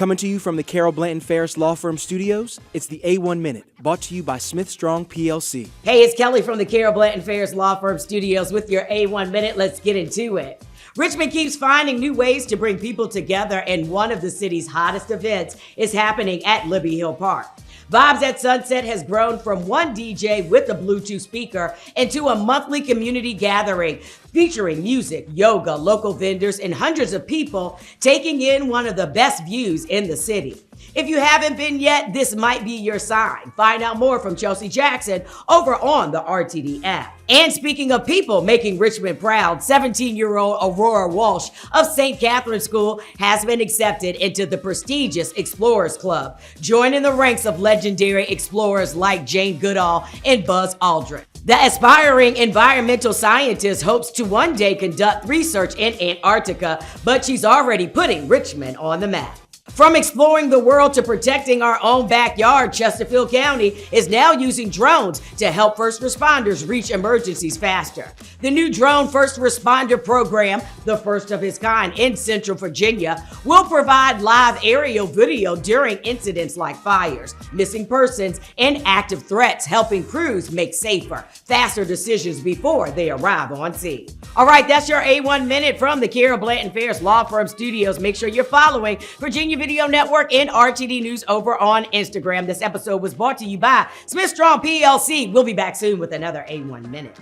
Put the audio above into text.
Coming to you from the Carol Blanton Ferris Law Firm Studios, it's the A1 Minute, brought to you by Smith Strong PLC. Hey, it's Kelly from the Carol Blanton Ferris Law Firm Studios with your A1 Minute. Let's get into it. Richmond keeps finding new ways to bring people together, and one of the city's hottest events is happening at Libby Hill Park. Vibes at Sunset has grown from one DJ with a Bluetooth speaker into a monthly community gathering featuring music, yoga, local vendors, and hundreds of people taking in one of the best views in the city. If you haven't been yet, this might be your sign. Find out more from Chelsea Jackson over on the RTD app. And speaking of people making Richmond proud, 17-year-old Aurora Walsh of St. Catherine's School has been accepted into the prestigious Explorers Club, joining the ranks of legendary explorers like Jane Goodall and Buzz Aldrin. The aspiring environmental scientist hopes to one day conduct research in Antarctica, but she's already putting Richmond on the map. From exploring the world to protecting our own backyard, Chesterfield County is now using drones to help first responders reach emergencies faster. The new drone first responder program, the first of its kind in Central Virginia, will provide live aerial video during incidents like fires, missing persons, and active threats, helping crews make safer, faster decisions before they arrive on scene. All right, that's your A1 Minute from the Carol Blanton Ferris Law Firm Studios. Make sure you're following Virginia Video Network and RTD News over on Instagram. This episode was brought to you by Smith Strong PLC. We'll be back soon with another A1 Minute.